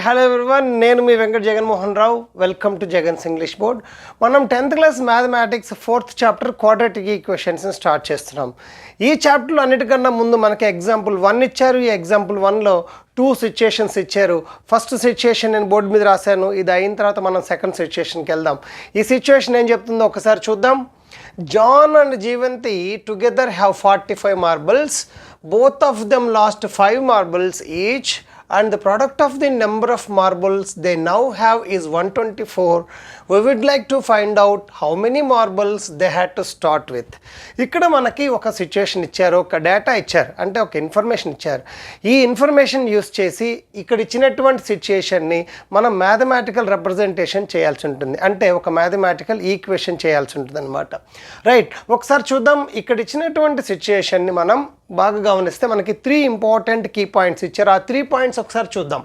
Hello everyone, నేను మీ Venkata Jaganmohan Rao. Welcome to Jagan's English board. మనం 10th class mathematics 4th chapter quadratic ఈక్వేషన్స్ని స్టార్ట్ చేస్తున్నాం. ఈ చాప్టర్లో అన్నిటికన్నా ముందు మనకి ఎగ్జాంపుల్ 1 ఇచ్చారు. ఈ ఎగ్జాంపుల్ 1లో 2 సిచ్యుయేషన్స్ ఇచ్చారు. ఫస్ట్ సిచ్యుయేషన్ నేను బోర్డు మీద రాశాను. ఇది అయిన తర్వాత మనం సెకండ్ సిచ్యుయేషన్కి వెళ్దాం. ఈ సిచ్యుయేషన్ ఏం చెప్తుందో ఒకసారి చూద్దాం. John and Jeevanti together have 45 marbles. Both of them lost 5 marbles each. And the product of the number of marbles they now have is 124. We would like to find out how many marbles they had to start with. ఇక్కడ మనకి ఒక situation ఇచ్చారు, ఒక data ఇచ్చారు, అంటే ఒక information ఇచ్చారు. ఈ ఇన్ఫర్మేషన్ యూస్ చేసి ఇక్కడ ఇచ్చినటువంటి సిచ్యుయేషన్ని మనం మ్యాథమెటికల్ రిప్రజెంటేషన్ చేయాల్సి ఉంటుంది, అంటే ఒక మ్యాథమెటికల్ ఈక్వేషన్ చేయాల్సి ఉంటుంది అనమాట. రైట్, ఒకసారి చూద్దాం. ఇక్కడ ఇచ్చినటువంటి సిచ్యుయేషన్ని మనం బాగా గమనిస్తే మనకి 3 ఇంపార్టెంట్ కీ పాయింట్స్ ఇచ్చారు. ఆ 3 పాయింట్స్ ఒకసారి చూద్దాం.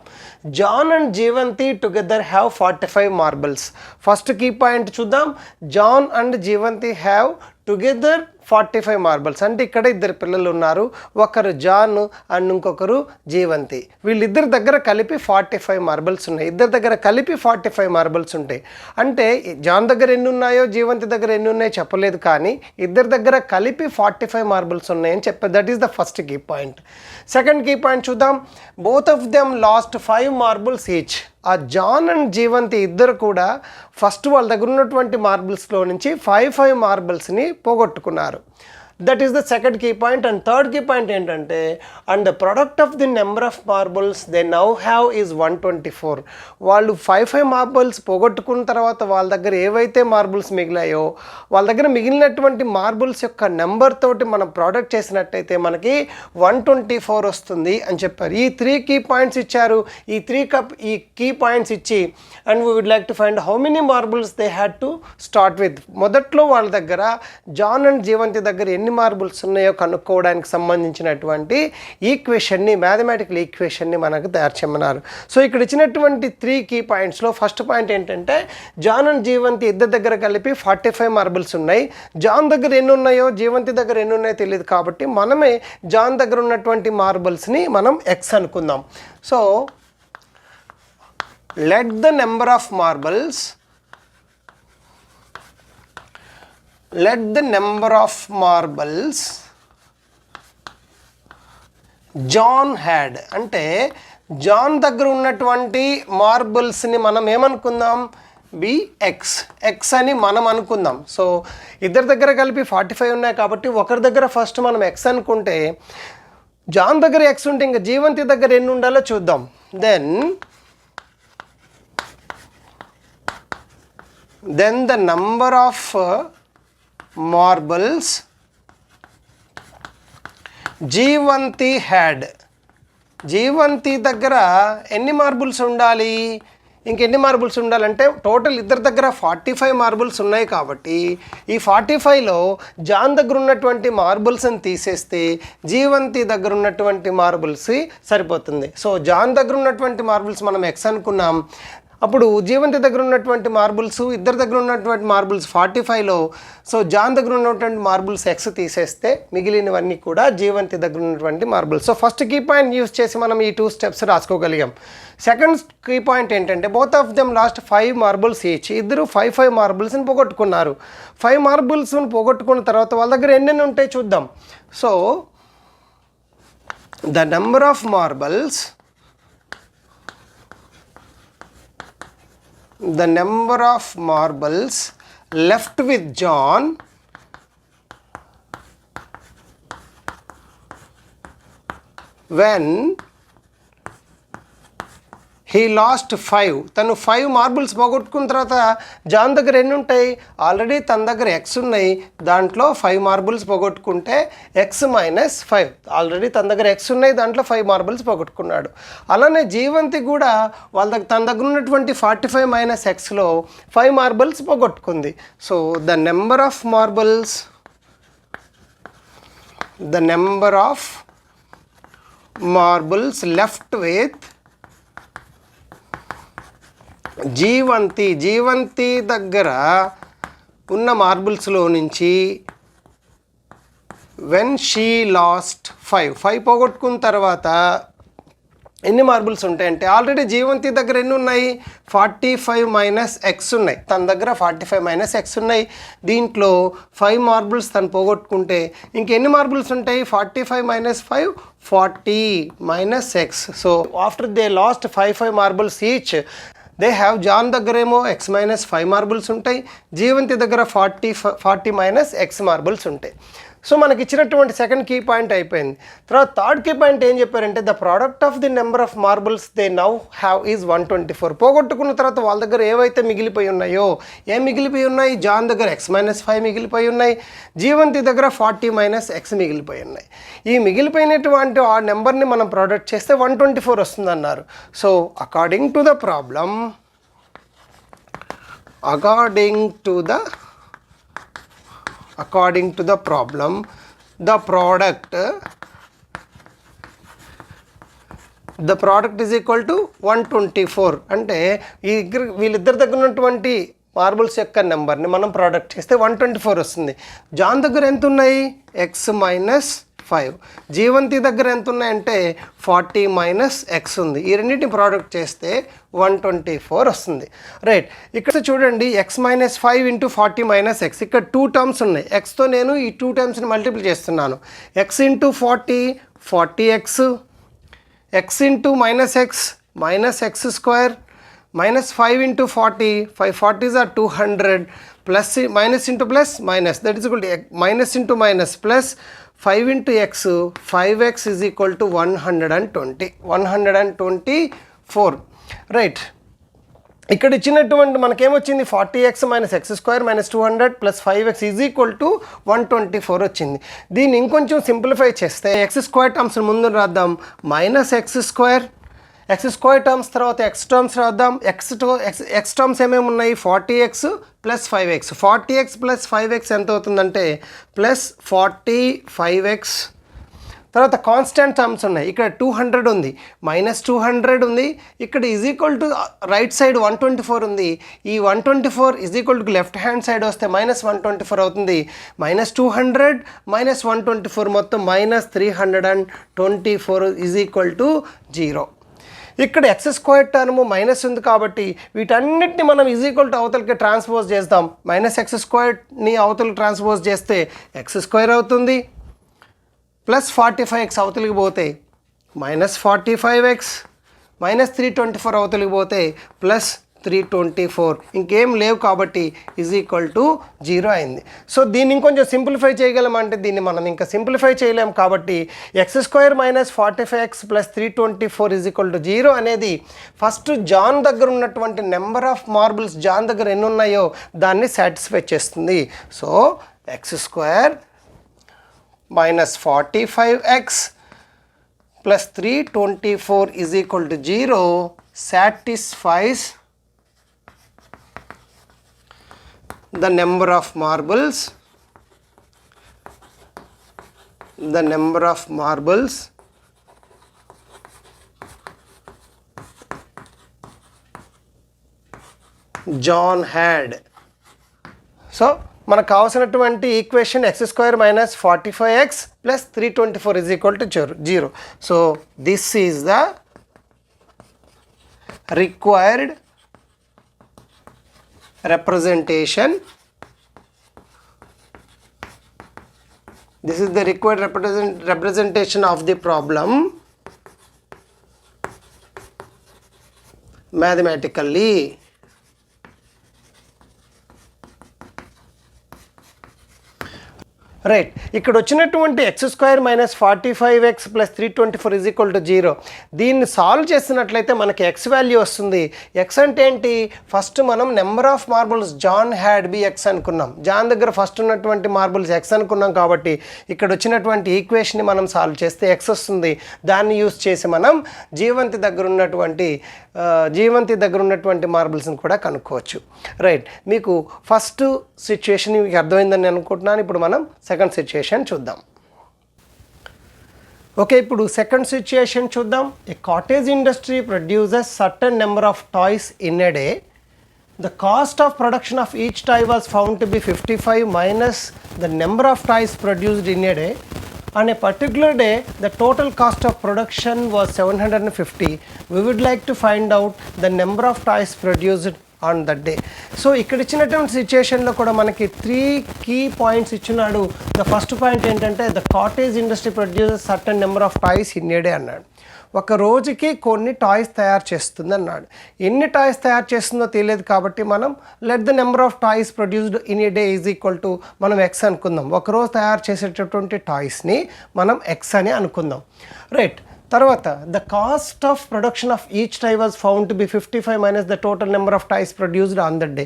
John and Jeevanthi together have 45 marbles. First key point చూద్దాం. John and Jeevanthi have together 45 marbles. అంటే ఇక్కడ ఇద్దరు పిల్లలు ఉన్నారు, ఒకరు జాన్ అండ్ ఇంకొకరు జీవంతి. వీళ్ళిద్దరి దగ్గర కలిపి 45 మార్బల్స్ ఉన్నాయి. ఇద్దరి దగ్గర కలిపి 45 మార్బల్స్ ఉంటాయి. అంటే జాన్ దగ్గర ఎన్ని ఉన్నాయో జీవంతి దగ్గర ఎన్ని ఉన్నాయో చెప్పలేదు, కానీ ఇద్దరి దగ్గర కలిపి 45 మార్బల్స్ ఉన్నాయని చెప్పారు. That is the first key point. Second key point చూద్దాం. Both of them lost 5 marbles each. ఆ జాన్ అండ్ జీవంతి ఇద్దరు కూడా ఫస్ట్ వాళ్ళ దగ్గర ఉన్నటువంటి మార్బల్స్లో నుంచి 5 మార్బల్స్ని పోగొట్టుకున్నారు. That is the second key point. And third key point ఏంటంటే, and the product of the number of marbles they now have is 124. వాళ్ళు 5 మార్బల్స్ పోగొట్టుకున్న తర్వాత వాళ్ళ దగ్గర ఏవైతే మార్బల్స్ మిగిలాయో వాళ్ళ దగ్గర మిగిలినటువంటి మార్బల్స్ యొక్క నెంబర్ తోటి మనం ప్రోడక్ట్ చేసినట్టయితే మనకి 124 వస్తుంది అని చెప్పారు. ఈ 3 కీ పాయింట్స్ ఇచ్చారు. ఈ కీ పాయింట్స్ ఇచ్చి and we would like to find how many marbles they had to start with. మొదట్లో వాళ్ళ దగ్గర జాన్ అండ్ జీవంతి దగ్గర ఎన్ని మార్బుల్స్ ఉన్నాయో కనుక్కోవడానికి సంబంధించినటువంటి ఈక్వేషన్ని, మ్యాథమెటికల్ ఈక్వేషన్ని మనకు తయారు చేయమన్నారు. సో ఇక్కడ ఇచ్చినటువంటి 3 కీ పాయింట్స్లో ఫస్ట్ పాయింట్ ఏంటంటే, జాన్ అండ్ జీవంతి ఇద్దరి దగ్గర కలిపి 45 మార్బుల్స్ ఉన్నాయి. జాన్ దగ్గర ఎన్ని ఉన్నాయో జీవంతి దగ్గర ఎన్ని ఉన్నాయో తెలియదు, కాబట్టి మనమే జాన్ దగ్గర ఉన్నటువంటి మార్బుల్స్ని మనం ఎక్స్ అనుకుందాం. So let the number of marbles John had, అంటే జాన్ దగ్గర ఉన్నటువంటి మార్బుల్స్ని మనం ఏమనుకుందాం, ఎక్స్ అని మనం అనుకుందాం. సో ఇద్దరి దగ్గర కలిపి 45 ఉన్నాయి కాబట్టి ఒకరి దగ్గర ఫస్ట్ మనం ఎక్స్ అనుకుంటే, జాన్ దగ్గర ఎక్స్ ఉంటే ఇంకా జీవంతి దగ్గర ఎన్ని ఉండాలో చూద్దాం. Then the number of marbles Jeevanthi had. Jeevanthi దగ్గర ఎన్ని మార్బుల్స్ ఉండాలి, ఇంకెన్ని మార్బుల్స్ ఉండాలంటే టోటల్ ఇద్దరి దగ్గర 45 మార్బుల్స్ ఉన్నాయి కాబట్టి ఈ 45లో జాన్ దగ్గర ఉన్నటువంటి మార్బుల్స్ని తీసేస్తే జీవంతి దగ్గర ఉన్నటువంటి మార్బుల్స్ సరిపోతుంది. సో జాన్ దగ్గర ఉన్నటువంటి మార్బుల్స్ మనం ఎక్స్ అనుకున్నాం. అప్పుడు జీవంతి దగ్గర ఉన్నటువంటి మార్బుల్స్, ఇద్దరి దగ్గర ఉన్నటువంటి మార్బుల్స్ 45లో, సో జాన్ దగ్గర ఉన్నటువంటి మార్బుల్స్ ఎక్స్ తీసేస్తే మిగిలినవన్నీ కూడా జీవంతి దగ్గర ఉన్నటువంటి marbles. So first key point use చేసి మనం ఈ 2 స్టెప్స్ రాసుకోగలిగాం. సెకండ్ కీ పాయింట్ ఏంటంటే, both of them lost 5 marbles each. ఇద్దరు 5 మార్బుల్స్ని పోగొట్టుకున్నారు. 5 మార్బుల్స్ని పోగొట్టుకున్న తర్వాత వాళ్ళ దగ్గర ఎన్నెన్ని ఉంటాయి చూద్దాం. So the number of marbles left with John when he lost 5. తను 5 మార్బుల్స్ పోగొట్టుకున్న తర్వాత జాన్ దగ్గర ఎన్ని ఉంటాయి, ఆల్రెడీ తన దగ్గర ఎక్స్ ఉన్నాయి, దాంట్లో 5 మార్బుల్స్ పోగొట్టుకుంటే ఎక్స్ మైనస్ 5. ఆల్రెడీ తన దగ్గర ఎక్స్ ఉన్నాయి, దాంట్లో 5 మార్బుల్స్ పోగొట్టుకున్నాడు. అలానే జీవంతి కూడా తన దగ్గర ఉన్నటువంటి 45 మైనస్ ఎక్స్లో 5 మార్బుల్స్ పోగొట్టుకుంది. So the number of marbles left with Jeevanthi దగ్గర ఉన్న మార్బుల్స్లో నుంచి వెన్ షీ లాస్ట్ 5 పోగొట్టుకున్న తర్వాత ఎన్ని మార్బుల్స్ ఉంటాయంటే ఆల్రెడీ జీవంతి దగ్గర ఎన్ని ఉన్నాయి 45 మైనస్ ఎక్స్ ఉన్నాయి, తన దగ్గర 45 మైనస్ ఎక్స్ ఉన్నాయి. దీంట్లో 5 మార్బుల్స్ తను పోగొట్టుకుంటే ఇంకెన్ని మార్బుల్స్ ఉంటాయి 45 minus 5 40 minus x. So after they last 5 marbles each they have John దగ్గరేమో ఎక్స్ మైనస్ 5 మార్బుల్స్ ఉంటాయి, జీవంతి దగ్గర 40 మైనస్ ఎక్స్ మార్బుల్స్ ఉంటాయి. సో మనకి ఇచ్చినటువంటి సెకండ్ కీ పాయింట్ అయిపోయింది. తర్వాత థర్డ్ కీ పాయింట్ ఏం చెప్పారంటే the product of the number of marbles they now have is 124. పోగొట్టుకున్న తర్వాత వాళ్ళ దగ్గర ఏవైతే మిగిలిపోయి ఉన్నాయో, ఏం మిగిలిపోయి ఉన్నాయి, జాన్ దగ్గర ఎక్స్ మైనస్ 5 మిగిలిపోయి ఉన్నాయి, జీవంతి దగ్గర 40 మైనస్ ఎక్స్ మిగిలిపోయి ఉన్నాయి. ఈ మిగిలిపోయినటువంటి ఆ నెంబర్ని మనం ప్రోడక్ట్ చేస్తే 124 వస్తుందన్నారు. So according to the problem, according to the problem, the product is equal to 124. అంటే వీళ్ళిద్దరి దగ్గర ఉన్నటువంటి మార్బుల్స్ యొక్క నెంబర్ని మనం ప్రోడక్ట్ చేస్తే 124 వస్తుంది. జాన్ దగ్గర ఎంత ఉన్నాయి ఎక్స్ మైనస్ 5, జీవంతి దగ్గర ఎంత ఉన్నాయంటే 40 మైనస్ ఎక్స్ ఉంది. ఈ రెండింటిని ప్రోడక్ట్ చేస్తే 124 వస్తుంది. రైట్, ఇక్కడ చూడండి X minus 5 into 40 minus X, ఇక్కడ 2 టర్మ్స్ ఉన్నాయి. ఎక్స్తో నేను ఈ 2 టర్మ్స్ని మల్టిపుల్ చేస్తున్నాను. X into 40 X, X into minus X square, minus 5 into 40, 5 40s are 200, plus minus into plus minus, that is equal to minus into minus plus 5 into X, 5x is equal to 124. Right, ఇక్కడ ఇచ్చినటువంటి మనకేమొచ్చింది 40x minus X square minus 200 plus 5x is equal to 124 వచ్చింది. దీన్ని ఇంకొంచెం simplify చేస్తే X square terms ముందు రాద్దాం, minus X square terms తర్వాత X terms రాద్దాం. ఎక్స్ టర్మ్స్ ఏమేమి ఉన్నాయి 40x plus 5x, 40x plus 5x ఎంత అవుతుందంటే ప్లస్ 45x. తర్వాత కాన్స్టెంట్ టర్మ్స్ ఉన్నాయి, ఇక్కడ 200 ఉంది, మైనస్ 200 ఉంది, ఇక్కడ is equal to right side 124 ఉంది. ఈ 124 is equal to left hand side వస్తే మైనస్ 124 అవుతుంది. మైనస్ 200 మైనస్ 124 మొత్తం మైనస్ 324 ఈజ్ ఈక్వల్ టు 0. ఇక్కడ ఎక్స్ స్క్వేర్ టర్మ్ మైనస్ ఉంది కాబట్టి వీటన్నిటిని మనం ఈజ్ ఈక్వల్ టు అవతలకి ట్రాన్స్పోజ్ చేద్దాం. మైనస్ ఎక్స్ స్క్వేర్ని అవతలకి ట్రాన్స్పోజ్ చేస్తే ఎక్స్ స్క్వేర్ అవుతుంది, ప్లస్ 45x అవతలికి పోతే మైనస్ 45x, మైనస్ 324 అవతలికి పోతే ప్లస్ 324, ఇంకేం లేవు కాబట్టి ఈజ్ ఈక్వల్ టు 0 అయింది. సో దీన్ని ఇంకొంచెం సింప్లిఫై చేయగలమంటే దీన్ని మనం ఇంకా సింప్లిఫై చేయలేం కాబట్టి X square minus 45x plus 324 is equal to 0 అనేది ఫస్ట్ జాన్ దగ్గర ఉన్నటువంటి నెంబర్ ఆఫ్ మార్బుల్స్ జాన్ దగ్గర ఎన్ని ఉన్నాయో దాన్ని సాటిస్ఫై చేస్తుంది. So x square minus 45x plus 324 is equal to 0 satisfies the number of marbles John had. So మనకు కావాల్సినటువంటి equation X square minus 45x plus 324 is equal to 0. So this is the required representation. This is the required representation of the problem mathematically. Right, ఇక్కడ వచ్చినటువంటి X square minus 45x plus 324 is equal to 0. దీన్ని solve చేసినట్లయితే మనకి X value వస్తుంది. X అంటే ఏంటి, first మనం number of marbles John had be x అనుకున్నాం. జాన్ దగ్గర ఫస్ట్ ఉన్నటువంటి మార్బుల్స్ ఎక్స్ అనుకున్నాం కాబట్టి ఇక్కడ వచ్చినటువంటి ఈక్వేషన్ని మనం సాల్వ్ చేస్తే ఎక్స్ వస్తుంది. దాన్ని యూస్ చేసి మనం జీవంతి దగ్గర ఉన్నటువంటి మార్బుల్స్ని కూడా కనుక్కోవచ్చు. రైట్, మీకు ఫస్ట్ సిచ్యుయేషన్ మీకు అర్థమైందని అనుకుంటున్నాను. ఇప్పుడు మనం సెకండ్ సిచ్యుయేషన్ చూద్దాం. ఓకే, ఇప్పుడు సెకండ్ సిచ్యుయేషన్ చూద్దాం. A cottage industry produces certain number of toys in a day. The cost of production of each toy was found to be 55 minus the number of toys produced in a day. On a particular day, the total cost of production was 750. We would like to find out the number of toys produced on that day. So ఇక్కడ ఇచ్చినటువంటి సిచ్యుయేషన్లో కూడా మనకి 3 key points ఇచ్చినాడు. The first point ఏంటంటే the cottage industry produces certain number of toys in a day అన్నాడు. ఒక రోజుకి కొన్ని టాయ్స్ తయారు చేస్తుంది అన్నాడు. ఎన్ని టాయ్స్ తయారు చేస్తుందో తెలియదు కాబట్టి మనం let the number of toys produced in a day is equal to మనం ఎక్స్ అనుకుందాం. ఒకరోజు తయారు చేసేటటువంటి టాయ్స్ని మనం ఎక్స్ అని అనుకుందాం. రైట్. తర్వాత the cost of production of each toy was found to be 55 minus the total number of toys produced on that day.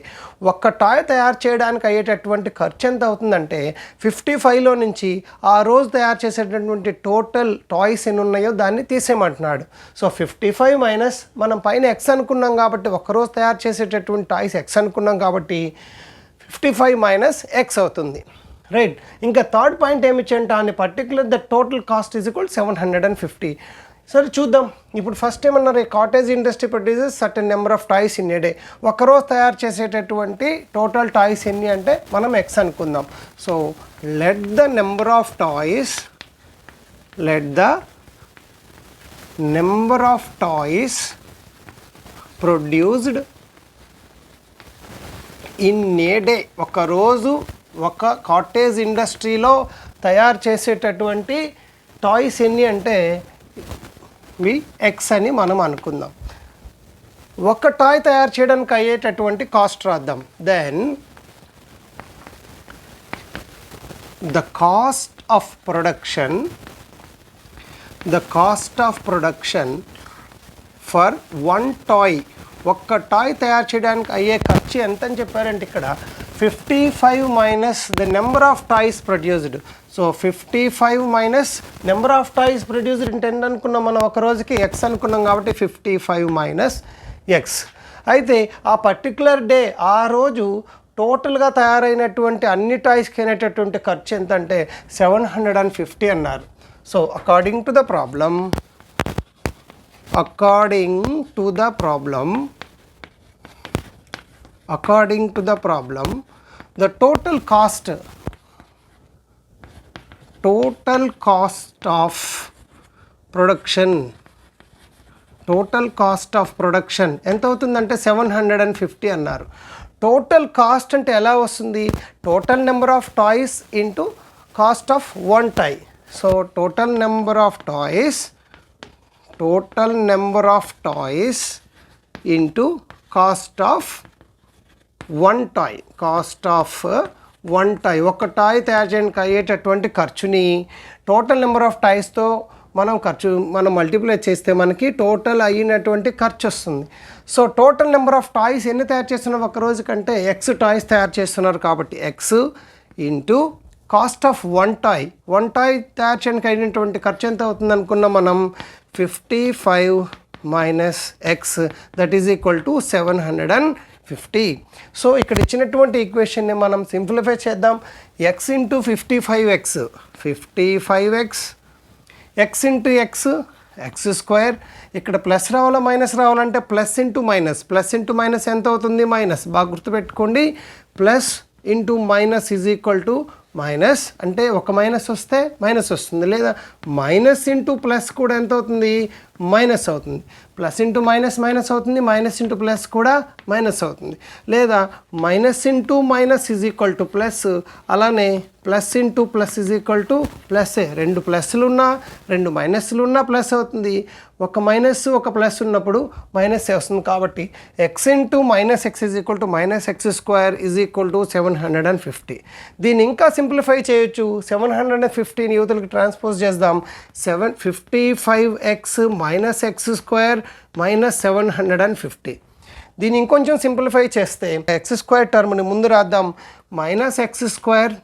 ఒక్క టాయ్ తయారు చేయడానికి అయ్యేటటువంటి ఖర్చు ఎంత అవుతుందంటే 55లో నుంచి ఆ రోజు తయారు చేసేటటువంటి టోటల్ టాయ్స్ ఎన్ని ఉన్నాయో దాన్ని తీసేయమంటున్నాడు. సో 55 మైనస్ మనం పైన ఎక్స్ అనుకున్నాం కాబట్టి ఒక్కరోజు తయారు చేసేటటువంటి టాయ్స్ ఎక్స్ అనుకున్నాం కాబట్టి 55 మైనస్ ఎక్స్ అవుతుంది. రైట్. ఇంకా థర్డ్ పాయింట్ ఏమి ఇచ్చేంట అని particular the total cost is equal 750. సరే చూద్దాం. ఇప్పుడు ఫస్ట్ ఏమన్నారు, cottage industry produces certain number of toys in a day. ఒకరోజు తయారు చేసేటటువంటి టోటల్ టాయ్స్ ఎన్ని అంటే మనం ఎక్స్ అనుకుందాం. So let the number of toys produced in a day. ఒకరోజు ఒక కాటేజ్ ఇండస్ట్రీలో తయారు చేసేటటువంటి టాయ్స్ ఎన్ని అంటే వి ఎక్స్ అని మనం అనుకుందాం. ఒక టాయ్ తయారు చేయడానికి అయ్యేటటువంటి కాస్ట్ రాద్దాం. Then the cost of production for one toy. ఒక్క టాయ్ తయారు చేయడానికి అయ్యే ఖర్చు ఎంత అని చెప్పారంటే ఇక్కడ 55 minus the number of toys produced. So 55 minus number of toys produced అంటే ఎంత అనుకున్నాం మనం, ఒక రోజుకి ఎక్స్ అనుకున్నాం కాబట్టి 55 మైనస్ ఎక్స్. అయితే ఆ పర్టికులర్ డే ఆ రోజు టోటల్గా తయారైనటువంటి అన్ని టాయ్స్కి అయినటువంటి ఖర్చు ఎంత అంటే 750 అన్నారు. So according to the problem the total cost of production ఎంత అవుతుందంటే 750 అన్నారు. టోటల్ కాస్ట్ అంటే ఎలా వస్తుంది, total number of toys into cost of one toy. So total number of toys into cost of one toy. ఒక toy తయారు చేయడానికి అయ్యేటటువంటి ఖర్చుని టోటల్ నెంబర్ ఆఫ్ టాయ్స్తో మనం మల్టిప్లై చేస్తే మనకి టోటల్ అయినటువంటి ఖర్చు వస్తుంది. So total number of toys ఎన్ని తయారు చేస్తున్నారు ఒక రోజు కంటే ఎక్స్ టాయ్స్ తయారు చేస్తున్నారు కాబట్టి X into cost of one toy తయారు చేయడానికి అయినటువంటి ఖర్చు ఎంత అవుతుంది అనుకున్నాం మనం, 55 minus X that is equal to 750. So ఇక్కడ ఇచ్చినటువంటి ఈక్వేషన్ని మనం సింప్లిఫై చేద్దాం. X into 55x X into X square. ఇక్కడ ప్లస్ రావాలా మైనస్ రావాలంటే ప్లస్ ఇంటూ మైనస్ ఎంత అవుతుంది, మైనస్. బాగా గుర్తుపెట్టుకోండి, plus into minus is equal to minus. అంటే ఒక మైనస్ వస్తే మైనస్ వస్తుంది, లేదా మైనస్ ఇంటూ ప్లస్ కూడా ఎంత అవుతుంది, మైనస్ అవుతుంది. ప్లస్ ఇంటూ మైనస్ అవుతుంది, మైనస్ ఇంటూ ప్లస్ కూడా మైనస్ అవుతుంది, లేదా minus into minus is equal to plus. అలానే plus into plus is equal to ప్లస్సే. రెండు ప్లస్లు ఉన్నా రెండు మైనస్లు ఉన్నా ప్లస్ అవుతుంది. ఒక మైనస్ ఒక ప్లస్ ఉన్నప్పుడు మైనస్ వస్తుంది. కాబట్టి X into minus X is equal to minus X square is equal to 750. దీన్ని ఇంకా సింప్లిఫై చేయొచ్చు. 750ని యువతలకు ట్రాన్స్పోజ్ చేద్దాం. 55x minus X square minus 750. దీన్ని ఇంకొంచెం సింప్లిఫై చేస్తే ఎక్స్ స్క్వేర్ టర్మ్ని ముందు రాద్దాం. మైనస్ ఎక్స్ స్క్వేర్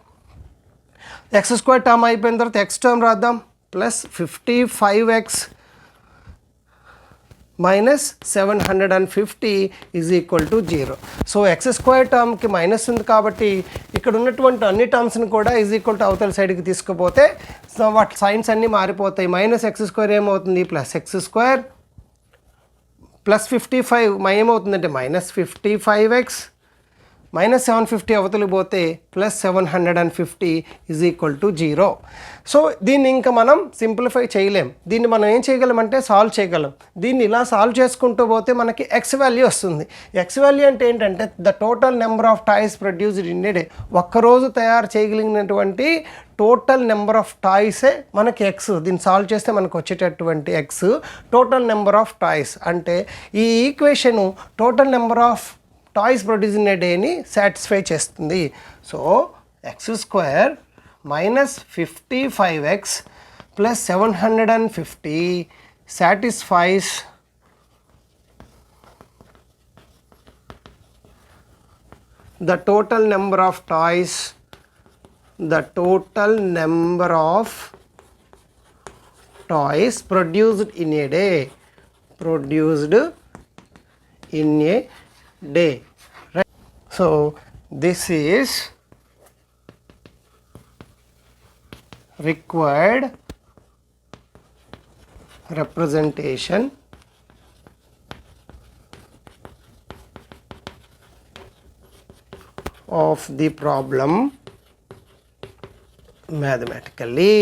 టర్మ్ అయిపోయిన తర్వాత ఎక్స్ టర్మ్ రాద్దాం, plus 55x minus 750 is equal to 0. So x square టర్మ్కి మైనస్ ఉంది కాబట్టి ఇక్కడ ఉన్నటువంటి అన్ని టర్మ్స్ని కూడా ఈజ్ ఈక్వల్ టు అవతల సైడ్కి తీసుకుపోతే వాటి సైన్స్ అన్నీ మారిపోతాయి. మైనస్ ఎక్స్ స్క్వేర్ ఏమవుతుంది, ప్లస్ ఎక్స్ స్క్వేర్ ప్లస్ 55 ఏమవుతుందంటే మైనస్ 55x -750 అవతలి పోతే +750 ఈజ్ ఈక్వల్ టు 0. సో దీన్ని ఇంకా మనం సింప్లిఫై చేయలేం. దీన్ని మనం ఏం చేయగలమంటే సాల్వ్ చేయగలం. దీన్ని ఇలా సాల్వ్ చేసుకుంటూ పోతే మనకి ఎక్స్ వాల్యూ వస్తుంది. ఎక్స్ వాల్యూ అంటే ఏంటంటే the total number of toys produced in a day. ఒక్కరోజు తయారు చేయగలిగినటువంటి టోటల్ నెంబర్ ఆఫ్ టాయ్సే మనకి ఎక్స్. దీన్ని సాల్వ్ చేస్తే మనకు వచ్చేటటువంటి X total number of toys. అంటే ఈ equation total number of toys produce in a డేని సాటిస్ఫై చేస్తుంది. So x² -55x + 750 satisfies the total number of toys produced in a day. Right? So this is required representation of the problem mathematically.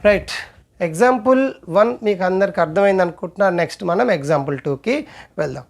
Right, example 1 మీకు అందరికి అర్థమైంది అనుకుంటున్నా. Next మనం example 2కి వెళ్దాం.